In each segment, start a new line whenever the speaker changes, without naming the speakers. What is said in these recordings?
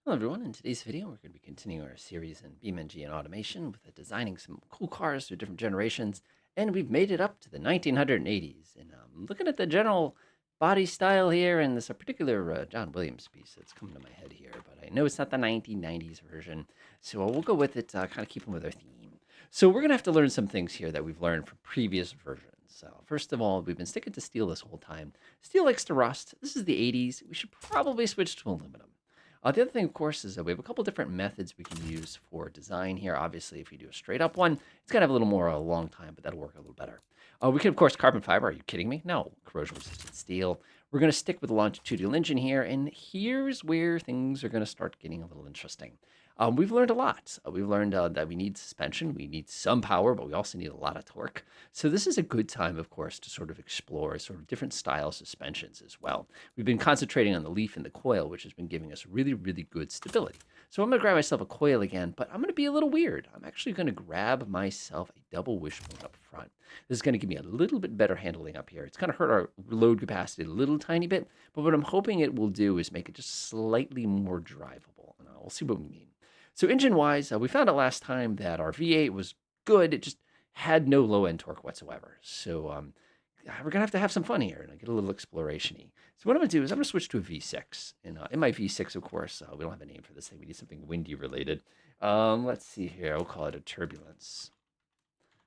Hello everyone, in today's video we're going to be continuing our series in BeamNG and automation with designing some cool cars through different generations, and we've made it up to the 1980s. And looking at the general body style here, and there's a particular John Williams piece that's coming to my head here, but I know it's not the 1990s version, so we'll go with it, kind of keeping with our theme. So we're going to have to learn some things here that we've learned from previous versions. So first of all, we've been sticking to steel this whole time. Steel likes to rust. This is the 80s. We should probably switch to aluminum. The other thing, of course, is that we have a couple different methods we can use for design here. Obviously, if you do a straight up one, it's going to have a little more a long time, but that'll work a little better. We can, of course, carbon fiber. Are you kidding me? No, corrosion resistant steel. We're going to stick with the longitudinal engine here, and here's where things are going to start getting a little interesting. We've learned a lot. We've learned that we need suspension, we need some power, but we also need a lot of torque. So this is a good time, of course, to sort of explore sort of different style suspensions as well. We've been concentrating on the leaf and the coil, which has been giving us really, really good stability. So I'm going to grab myself a coil again, but I'm going to be a little weird. I'm actually going to grab myself a double wishbone up front. This is going to give me a little bit better handling up here. It's going to hurt our load capacity a little tiny bit, but what I'm hoping it will do is make it just slightly more drivable. And we'll see what we mean. So engine-wise, we found out last time that our V8 was good. It just had no low-end torque whatsoever. So we're going to have some fun here and get a little exploration-y. So what I'm going to do is I'm going to switch to a V6. And in my V6, of course, we don't have a name for this thing. We need something windy related. Let's see here. We'll call it a turbulence.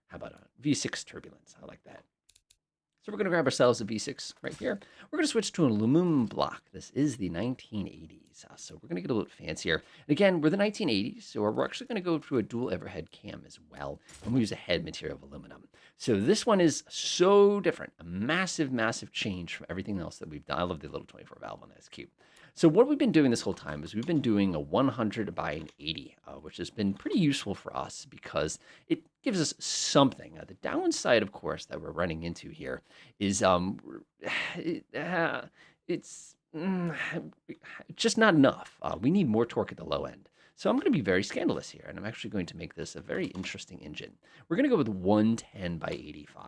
How about a V6 turbulence? I like that. So we're going to grab ourselves a V6 right here. We're going to switch to an aluminum block. This is the 1980s. So we're going to get a little fancier. And again, we're the 1980s, so we're actually going to go through a dual overhead cam as well. And we use a head material of aluminum. So this one is so different. A massive, massive change from everything else that we've done. I love the little 24 valve on that. It's cute. So what we've been doing this whole time is we've been doing a 100 by an 80, which has been pretty useful for us because it gives us something. The downside, of course, that we're running into here is it's just not enough. We need more torque at the low end. So I'm going to be very scandalous here, and I'm actually going to make this a very interesting engine. We're going to go with 110 by 85.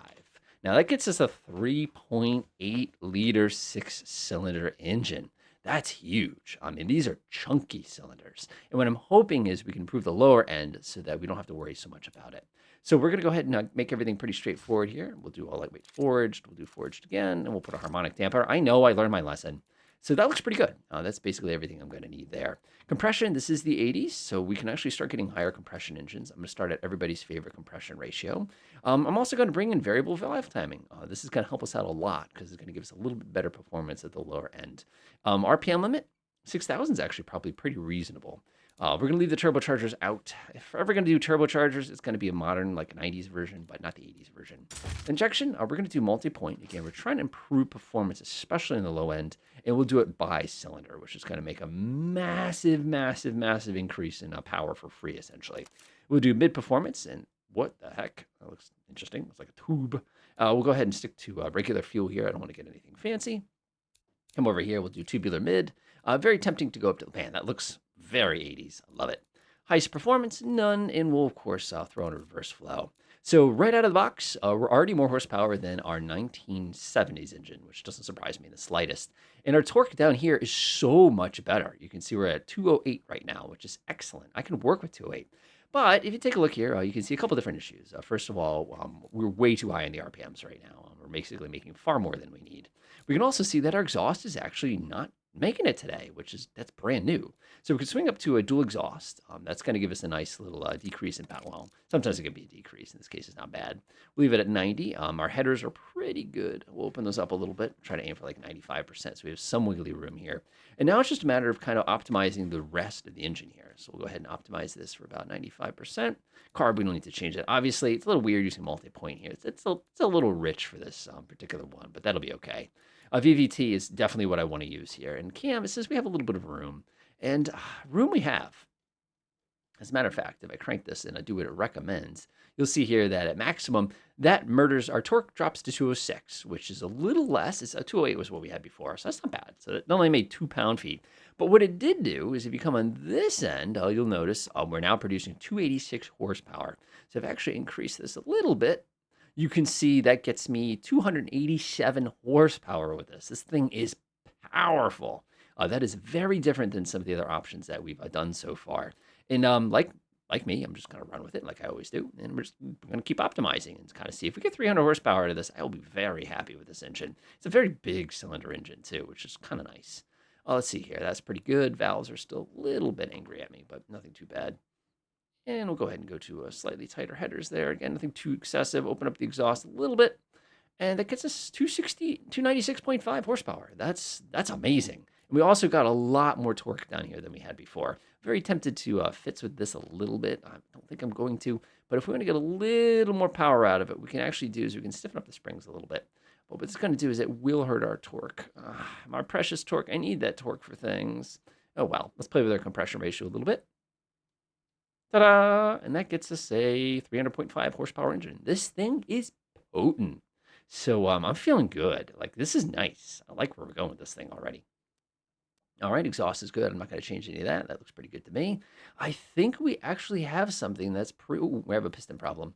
Now that gets us a 3.8 liter 6-cylinder engine. That's huge. I mean, these are chunky cylinders. And what I'm hoping is we can improve the lower end so that we don't have to worry so much about it. So we're going to go ahead and make everything pretty straightforward here. We'll do all lightweight forged. We'll do forged again, and we'll put a harmonic damper. I know I learned my lesson. So that looks pretty good. That's basically everything I'm going to need there. Compression, this is the 80s, so we can actually start getting higher compression engines. I'm going to start at everybody's favorite compression ratio. I'm also going to bring in variable valve timing. This is going to help us out a lot because it's going to give us a little bit better performance at the lower end. RPM limit, 6,000 is actually probably pretty reasonable. We're going to leave the turbochargers out. If we're ever going to do turbochargers, it's going to be a modern, like 90s version, but not the 80s version. Injection, we're going to do multi-point. Again, we're trying to improve performance, especially in the low end, and we'll do it by cylinder, which is going to make a massive, massive, massive increase in power for free, essentially. We'll do mid-performance, and what the heck? That looks interesting. It's like a tube. We'll go ahead and stick to regular fuel here. I don't want to get anything fancy. Come over here, we'll do tubular mid. Very tempting to go up to, man, that looks very 80s. I love it. Highest performance, none, and we'll, of course, throw in a reverse flow. So right out of the box, we're already more horsepower than our 1970s engine, which doesn't surprise me in the slightest. And our torque down here is so much better. You can see we're at 208 right now, which is excellent. I can work with 208. But if you take a look here, you can see a couple different issues. First of all, we're way too high in the RPMs right now. We're basically making far more than we need. We can also see that our exhaust is actually not making it today, that's brand new. So we could swing up to a dual exhaust. That's going to give us a nice little decrease in power. Well, sometimes it can be a decrease. In this case, it's not bad. We'll leave it at 90. Our headers are pretty good. We'll open those up a little bit. Try to aim for like 95%. So we have some wiggly room here. And now it's just a matter of kind of optimizing the rest of the engine here. So we'll go ahead and optimize this for about 95%. Carb, we don't need to change that. Obviously, it's a little weird using multi-point here. It's a little rich for this particular one, but that'll be okay. VVT is definitely what I want to use here. And cam, it says we have a little bit of room. And room we have. As a matter of fact, if I crank this and I do what it recommends, you'll see here that at maximum, that murders our torque drops to 206, which is a little less. It's a 208 was what we had before, so that's not bad. So it only made 2 pound-feet. But what it did do is if you come on this end, you'll notice we're now producing 286 horsepower. So I've actually increased this a little bit. You can see that gets me 287 horsepower with this. This thing is powerful. That is very different than some of the other options that we've done so far. And like me, I'm just going to run with it like I always do. And we're just going to keep optimizing and kind of see if we get 300 horsepower out of this. I will be very happy with this engine. It's a very big cylinder engine too, which is kind of nice. Let's see here. That's pretty good. Valves are still a little bit angry at me, but nothing too bad. And we'll go ahead and go to slightly tighter headers there. Again, nothing too excessive. Open up the exhaust a little bit. And that gets us 296.5 horsepower. That's amazing. And we also got a lot more torque down here than we had before. Very tempted to fits with this a little bit. I don't think I'm going to. But if we want to get a little more power out of it, we can actually do is we can stiffen up the springs a little bit. But what it's going to do is it will hurt our torque. My precious torque. I need that torque for things. Oh, well. Let's play with our compression ratio a little bit. Ta-da! And that gets us a 300.5 horsepower engine. This thing is potent. So I'm feeling good. Like, this is nice. I like where we're going with this thing already. All right, exhaust is good. I'm not going to change any of that. That looks pretty good to me. I think we actually have something that's ooh, we have a piston problem.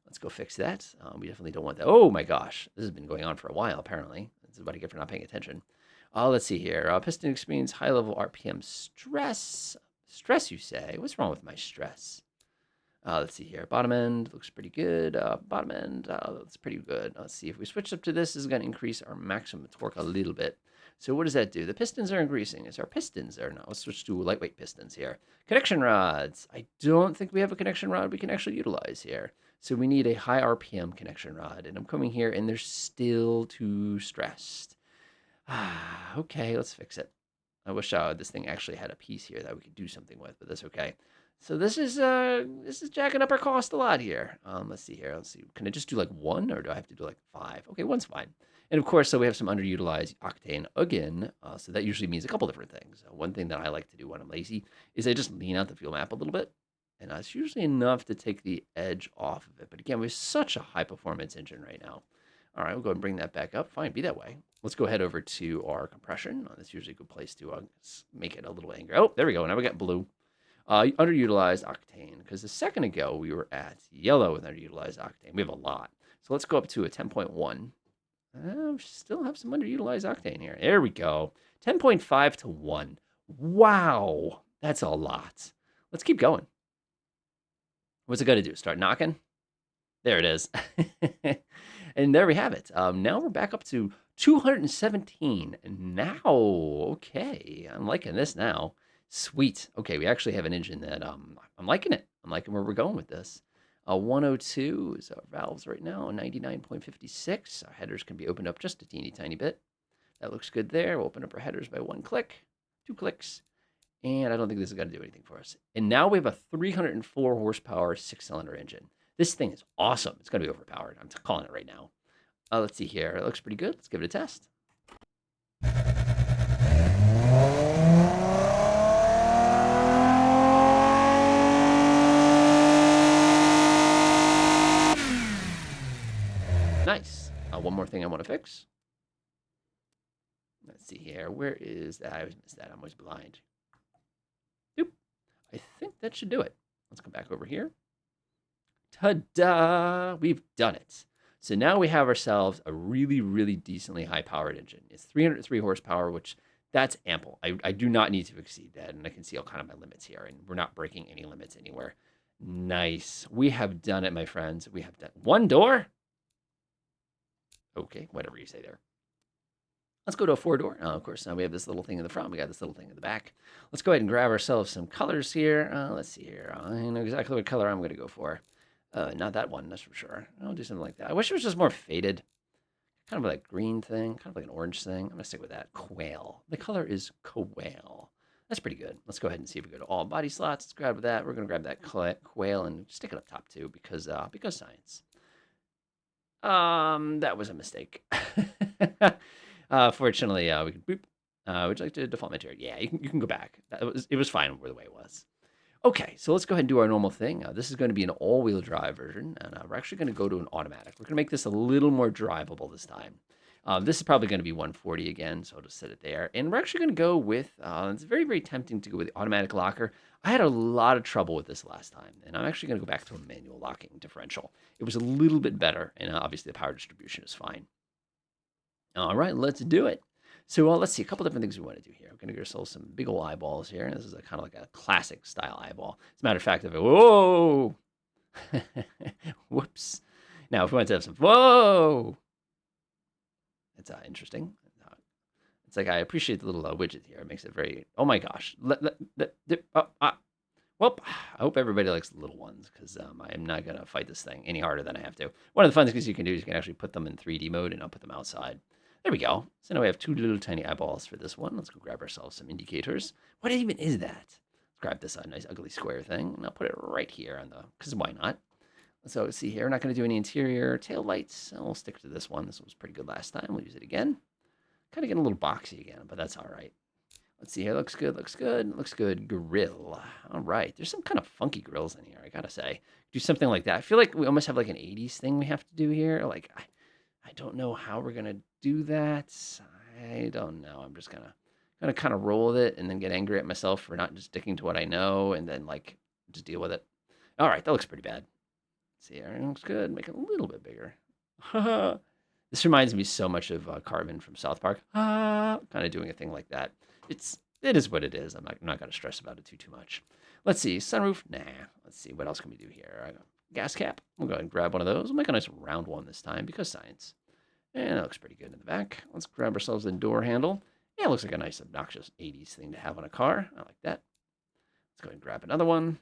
Let's go fix that. We definitely don't want that. Oh, my gosh. This has been going on for a while, apparently. This is what I get for not paying attention. Let's see here. Piston experience high-level RPM stress. Stress, you say? What's wrong with my stress? Let's see here. Bottom end looks pretty good. Bottom end looks pretty good. Let's see if we switch up to this. This is going to increase our maximum torque a little bit. So what does that do? The pistons are increasing. Is our pistons there now? Let's switch to lightweight pistons here. Connection rods. I don't think we have a connection rod we can actually utilize here. So we need a high RPM connection rod. And I'm coming here and they're still too stressed. Okay, let's fix it. I wish this thing actually had a piece here that we could do something with, but that's okay. So this is jacking up our cost a lot here. Let's see here. Let's see. Can I just do like 1 or do I have to do like 5? Okay, 1's fine. And of course, so we have some underutilized octane again. So that usually means a couple different things. One thing that I like to do when I'm lazy is I just lean out the fuel map a little bit. And it's usually enough to take the edge off of it. But again, we have such a high performance engine right now. All right, we'll go ahead and bring that back up. Fine, be that way. Let's go ahead over to our compression. That's usually a good place to make it a little angry. Oh, there we go. Now we got blue. Underutilized octane, because a second ago we were at yellow with underutilized octane. We have a lot. So let's go up to a 10.1. Still have some underutilized octane here. There we go. 10.5 to 1. Wow, that's a lot. Let's keep going. What's it going to do? Start knocking? There it is. And there we have it. Now we're back up to 217. Now, okay, I'm liking this now. Sweet. Okay, we actually have an engine that I'm liking it. I'm liking where we're going with this. 102 is our valves right now. 99.56. Our headers can be opened up just a teeny tiny bit. That looks good there. We'll open up our headers by 1 click, 2 clicks. And I don't think this is going to do anything for us. And now we have a 304 horsepower 6-cylinder engine. This thing is awesome. It's going to be overpowered. I'm calling it right now. Let's see here. It looks pretty good. Let's give it a test. Nice. One more thing I want to fix. Let's see here. Where is that? I always miss that. I'm always blind. Doop. I think that should do it. Let's come back over here. Ta-da! We've done it. So now we have ourselves a really, really decently high-powered engine. It's 303 horsepower, which that's ample. I do not need to exceed that, and I can see all kind of my limits here, and we're not breaking any limits anywhere. Nice. We have done it, my friends. We have done 1 door? Okay, whatever you say there. Let's go to a 4-door. Of course, now we have this little thing in the front. We got this little thing in the back. Let's go ahead and grab ourselves some colors here. Let's see here. I know exactly what color I'm going to go for. Not that one, that's for sure. I'll do something like that. I wish it was just more faded. Kind of like green thing, kind of like an orange thing. I'm going to stick with that. Quail. The color is quail. That's pretty good. Let's go ahead and see if we go to all body slots. Let's grab that. We're going to grab that quail and stick it up top too because science. That was a mistake. Fortunately, we can boop. Would you like to default material? Yeah, you can go back. It was fine the way it was. Okay, so let's go ahead and do our normal thing. This is going to be an all-wheel drive version, and we're actually going to go to an automatic. We're going to make this a little more drivable this time. This is probably going to be 140 again, so I'll just set it there. And we're actually going to go with, it's very, very tempting to go with the automatic locker. I had a lot of trouble with this last time, and I'm actually going to go back to a manual locking differential. It was a little bit better, and obviously the power distribution is fine. All right, let's do it. So let's see a couple different things we want to do here. We're going to get ourselves some big old eyeballs here. This is a kind of like a classic style eyeball. As a matter of fact, if it, whoa, whoops. Now, if we want to have some, whoa, it's interesting. It's like I appreciate the little widget here. It makes it very, oh my gosh. Well, I hope everybody likes the little ones because I am not going to fight this thing any harder than I have to. One of the fun things you can do is you can actually put them in 3D mode and I'll put them outside. There we go. So now we have two little tiny eyeballs for this one. Let's go grab ourselves some indicators. What even is that? Let's grab this nice ugly square thing and I'll put it right here on the, because why not? So see here, we're not going to do any interior tail lights. We'll stick to this one. This was pretty good last time. We'll use it again. Kind of getting a little boxy again, but that's all right. Let's see here. Looks good. Looks good. Looks good. Grill. All right. There's some kind of funky grills in here, I gotta say. Do something like that. I feel like we almost have like an 80s thing we have to do here. Like, I don't know how we're gonna do that. I don't know. I'm just gonna kind of roll with it and then get angry at myself for not just sticking to what I know and then like just deal with it. All right. That looks pretty bad. Let's see here. It looks good. Make it a little bit bigger. This reminds me so much of Carmen from South Park. Kind of doing a thing like that. It is what it is. I'm not going to stress about it too much. Let's see. Sunroof. Nah. Let's see. What else can we do here? Gas cap. We'll go ahead and grab one of those. We'll make a nice round one this time because science. And that looks pretty good in the back. Let's grab ourselves a door handle. Yeah, it looks like a nice obnoxious 80s thing to have on a car. I like that. Let's go ahead and grab another one.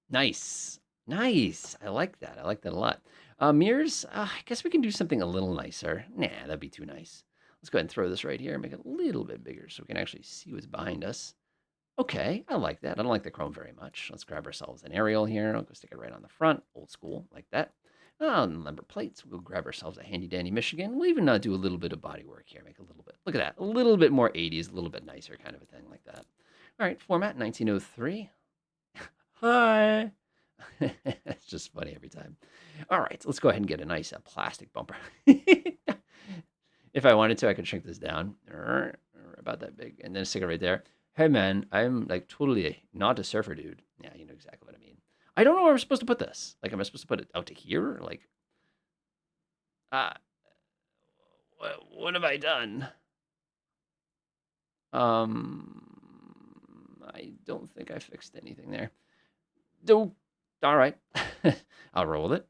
Nice. Nice. I like that. I like that a lot. Mirrors. I guess we can do something a little nicer. Nah, that'd be too nice. Let's go ahead and throw this right here and make it a little bit bigger so we can actually see what's behind us. Okay, I like that. I don't like the chrome very much. Let's grab ourselves an aerial here. I'll go stick it right on the front, old school, like that. Number plates. We'll grab ourselves a handy dandy Michigan. We'll even do a little bit of body work here. Make a little bit. Look at that. A little bit more 80s, a little bit nicer kind of a thing like that. All right, format 1903. Hi. It's just funny every time. All right, let's go ahead and get a nice plastic bumper. If I wanted to, I could shrink this down about that big and then stick it right there. Hey, man, I'm like totally not a surfer dude. Yeah, you know exactly what I mean. I don't know where I'm supposed to put this. Like, am I supposed to put it out to here? Like, uh, what have I done? I don't think I fixed anything there. All right. I'll roll with it.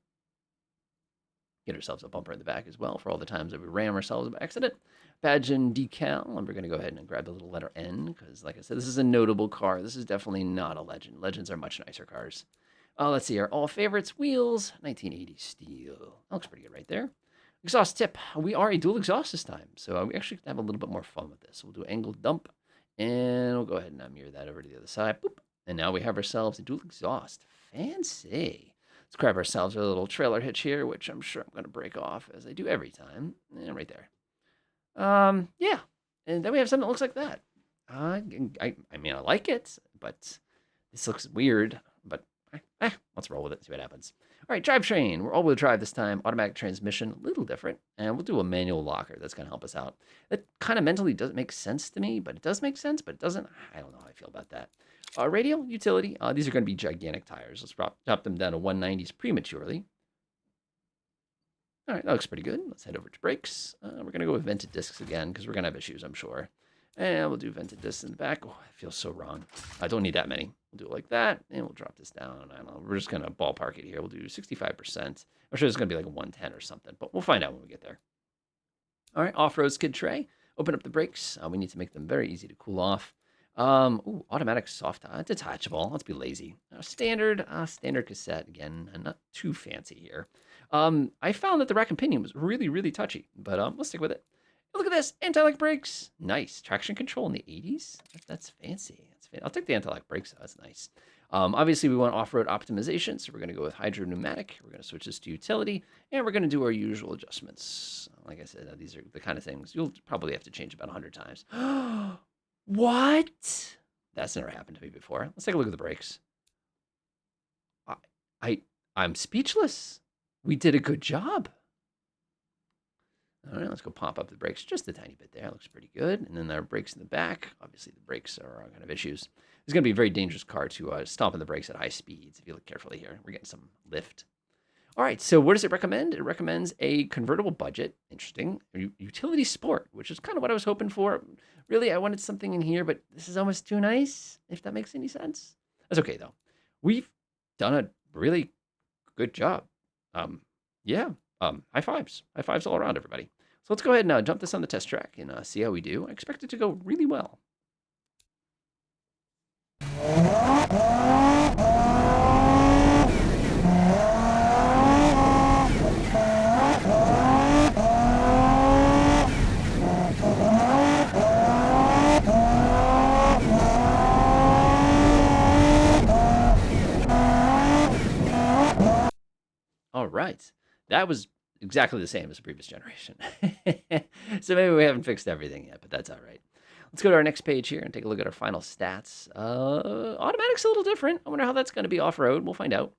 Get ourselves a bumper in the back as well for all the times that we ram ourselves by accident. Badge and decal. And we're going to go ahead and grab the little letter N because, like I said, this is a notable car. This is definitely not a Legend. Legends are much nicer cars. Let's see. Our all favorites wheels. 1980 steel. That looks pretty good right there. Exhaust tip. We are a dual exhaust this time. So we actually have a little bit more fun with this. We'll do angled dump. And we'll go ahead and mirror that over to the other side. Boop. And now we have ourselves a dual exhaust. Fancy. Let's grab ourselves a little trailer hitch here, which I'm sure I'm going to break off as I do every time. And right there. Yeah. And then we have something that looks like that. I mean, I like it, but this looks weird. But let's roll with it and see what happens. All right, drivetrain. We're all-wheel drive this time. Automatic transmission, a little different. And we'll do a manual locker. That's going to help us out. That kind of mentally doesn't make sense to me, but it does make sense, but it doesn't. I don't know how I feel about that. Radial utility. These are going to be gigantic tires. Let's drop them down to 190s prematurely. All right, that looks pretty good. Let's head over to brakes. We're going to go with vented discs again because we're going to have issues, I'm sure. And we'll do vented discs in the back. Oh, it feels so wrong. I don't need that many. We'll do it like that, and we'll drop this down. I don't know. We're just going to ballpark it here. We'll do 65%. I'm sure it's going to be like a 110 or something, but we'll find out when we get there. All right, off-road skid tray. Open up the brakes. We need to make them very easy to cool off. Automatic soft detachable. Let's be lazy. Standard cassette again, and not too fancy here. I found that the rack and pinion was really, really touchy, but let's stick with it. Look at this, anti-lock brakes. Nice traction control in the 80s. That's fancy. I'll take the anti-lock brakes. That's nice. Obviously, we want off-road optimization, so we're going to go with hydro pneumatic. We're going to switch this to utility, and we're going to do our usual adjustments. Like I said, these are the kind of things you'll probably have to change about 100 times. What? That's never happened to me before. Let's take a look at the brakes. I'm speechless. We did a good job. All right, let's go pop up the brakes just a tiny bit there. Looks pretty good. And then our brakes in the back. Obviously, the brakes are kind of issues. It's going to be a very dangerous car to stomp on the brakes at high speeds if you look carefully here. We're getting some lift. All right, so what does it recommend? It recommends a convertible budget, interesting, utility sport, which is kind of what I was hoping for. Really, I wanted something in here, but this is almost too nice, if that makes any sense. That's okay, though. We've done a really good job. Yeah, high fives. High fives all around, everybody. So let's go ahead and jump this on the test track and see how we do. I expect it to go really well. All right. That was exactly the same as the previous generation. So maybe we haven't fixed everything yet, but that's all right. Let's go to our next page here and take a look at our final stats. Automatic's a little different. I wonder how that's going to be off-road. We'll find out.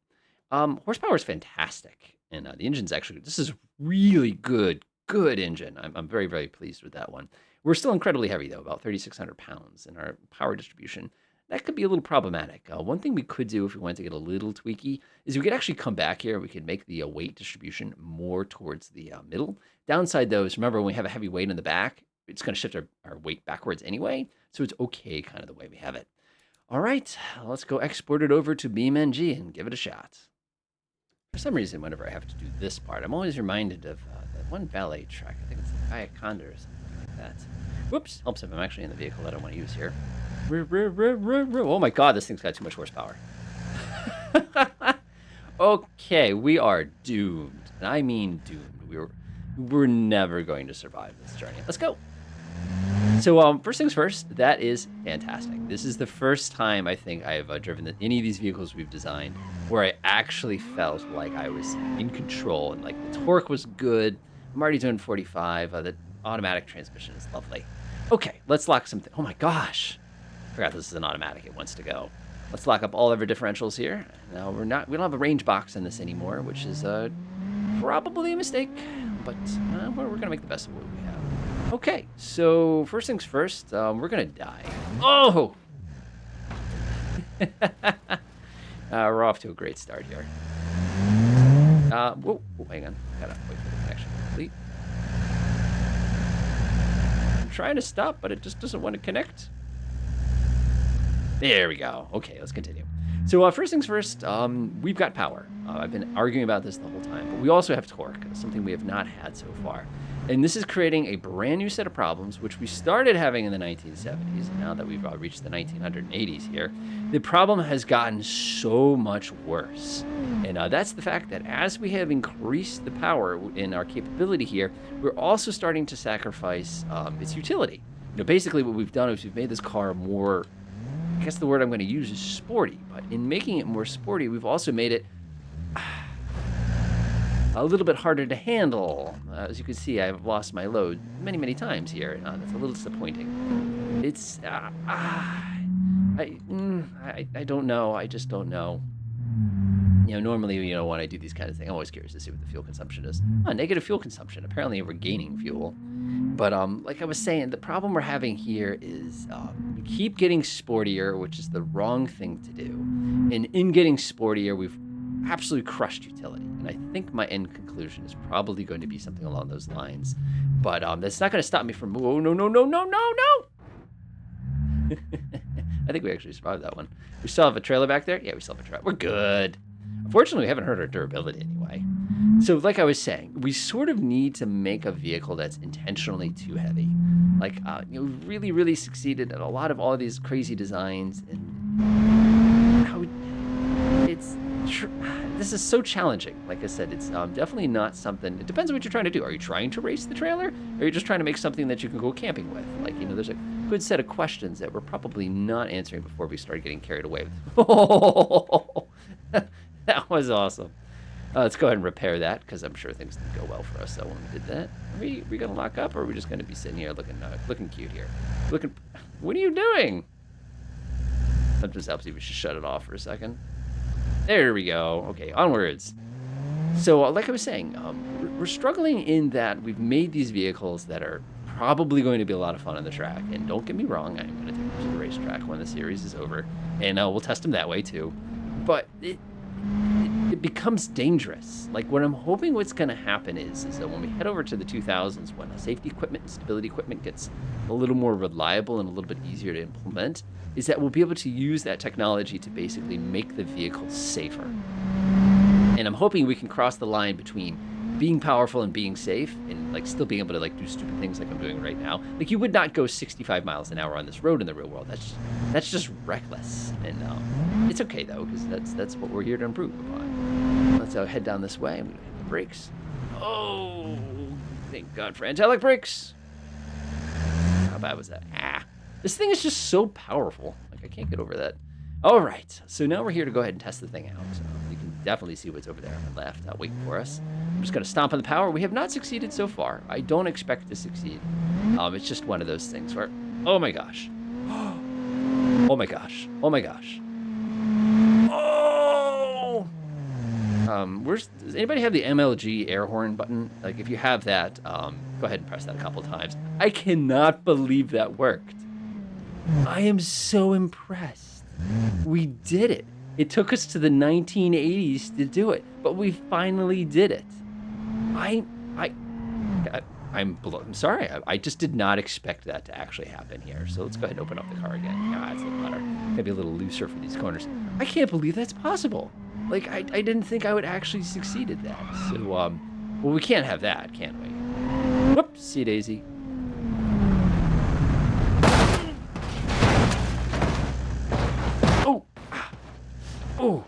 Horsepower is fantastic. And the engine's actually, this is really good engine. I'm very, very pleased with that one. We're still incredibly heavy, though, about 3,600 pounds. And our power distribution, that could be a little problematic. One thing we could do if we wanted to get a little tweaky is we could actually come back here. We could make the weight distribution more towards the middle. Downside, though, is remember when we have a heavy weight in the back, it's going to shift our weight backwards anyway. So it's okay kind of the way we have it. All right, let's go export it over to BeamNG and give it a shot. For some reason, whenever I have to do this part, I'm always reminded of that one ballet track. I think it's the Ayaconda or something like that. Whoops, helps if I'm actually in the vehicle that I want to use here. Oh my god, this thing's got too much horsepower. Okay, we are doomed. And I mean doomed. We're never going to survive this journey. Let's go. So first things first, that is fantastic. This is the first time I think I've driven any of these vehicles we've designed where I actually felt like I was in control and like the torque was good. I'm already doing 45. The automatic transmission is lovely. Okay, let's lock something. Oh my gosh. I forgot this is an automatic. It wants to go. Let's lock up all of our differentials here. Now we don't have a range box in this anymore, which is probably a mistake, but we're going to make the best of what we have. Okay, so first things first, we're going to die. Oh! We're off to a great start here. Whoa, hang on. Gotta wait for the connection to complete. I'm trying to stop, but it just doesn't want to connect. There we go. Okay, let's continue. So first things first, we've got power. I've been arguing about this the whole time, but we also have torque, something we have not had so far. And this is creating a brand new set of problems, which we started having in the 1970s. And now that we've reached the 1980s here, the problem has gotten so much worse. And that's the fact that as we have increased the power in our capability here, we're also starting to sacrifice its utility. You know, basically what we've done is we've made this car more, I guess the word I'm going to use is sporty, but in making it more sporty, we've also made it a little bit harder to handle. As you can see, I've lost my load many, many times here. That's a little disappointing. It's, I don't know. I just don't know. You know, normally, when I do these kind of things, I'm always curious to see what the fuel consumption is. Negative fuel consumption. Apparently, we're gaining fuel. But like I was saying, the problem we're having here is we keep getting sportier, which is the wrong thing to do. And in getting sportier, we've absolutely crushed utility. And I think my end conclusion is probably going to be something along those lines. But that's not going to stop me from... Oh, no. I think we actually survived that one. We still have a trailer back there? Yeah, we still have a trailer. We're good. Unfortunately, we haven't hurt our durability anyway. So like I was saying, we sort of need to make a vehicle that's intentionally too heavy. Like, we really, really succeeded at a lot of all of these crazy designs. And how this is so challenging. Like I said, it's definitely not something... It depends on what you're trying to do. Are you trying to race the trailer? Or are you just trying to make something that you can go camping with? Like, there's a good set of questions that we're probably not answering before we start getting carried away with. Oh, that was awesome. Let's go ahead and repair that, because I'm sure things didn't go well for us. So when we did that, are we going to lock up, or are we just going to be sitting here looking cute here? What are you doing? Sometimes helps you. We should shut it off for a second. There we go. Okay, onwards. So like I was saying, we're struggling in that we've made these vehicles that are probably going to be a lot of fun on the track. And don't get me wrong, I'm going to take them to the racetrack when the series is over, and we'll test them that way too. But the it becomes dangerous. Like what I'm hoping what's going to happen is that when we head over to the 2000s, when safety equipment and stability equipment gets a little more reliable and a little bit easier to implement, is that we'll be able to use that technology to basically make the vehicle safer. And I'm hoping we can cross the line between being powerful and being safe and like still being able to like do stupid things like I'm doing right now. Like you would not go 65 miles an hour on this road in the real world. That's just reckless. And it's okay though, because that's what we're here to improve upon. Let's head down this way. I'm gonna hit the brakes. Oh, thank God for angelic brakes. How bad was that? This thing is just so powerful. Like I can't get over that. All right, so now we're here to go ahead and test the thing out. You can definitely see what's over there on the left, waiting for us. I'm just gonna stomp on the power. We have not succeeded so far. I don't expect to succeed. It's just one of those things where, oh my gosh. Oh my gosh. Oh my gosh. Oh! Does anybody have the MLG air horn button? Like if you have that, go ahead and press that a couple times. I cannot believe that worked. I am so impressed. We did it. It took us to the 1980s to do it, but we finally did it. I'm sorry. I just did not expect that to actually happen here. So let's go ahead and open up the car again. Yeah, it's a little better. Maybe a little looser for these corners. I can't believe that's possible. Like I didn't think I would actually succeed at that. So well, we can't have that, can we? Whoopsie daisy. Oh.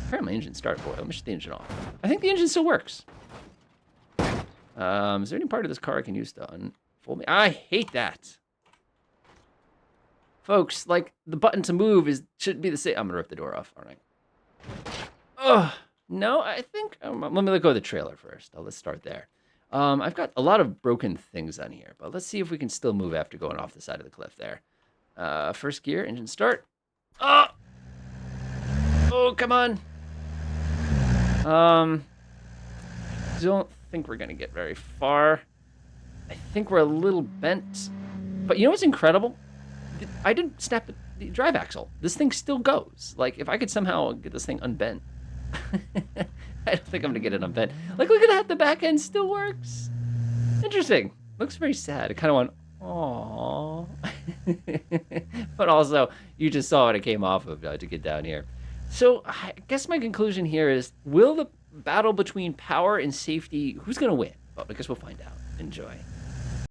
Apparently my engine started. Boy, let me shut the engine off. I think the engine still works. Is there any part of this car I can use to unfold me? I hate that. Folks, like the button to move should be the same. I'm gonna rip the door off, aren't I? No, I think let me let go of the trailer first. Let's start there. I've got a lot of broken things on here, but let's see if we can still move after going off the side of the cliff there. First gear, engine start. Oh, come on. Don't think we're gonna get very far. I think we're a little bent, but you know what's incredible? I didn't snap the drive axle. This thing still goes. Like if I could somehow get this thing unbent, I don't think I'm gonna get it unbent. Like look at that, the back end still works. Interesting. Looks very sad. I kind of went, aww. But also, you just saw what it came off of to get down here. So I guess my conclusion here is, will the battle between power and safety, who's going to win? Well, I guess we'll find out. Enjoy.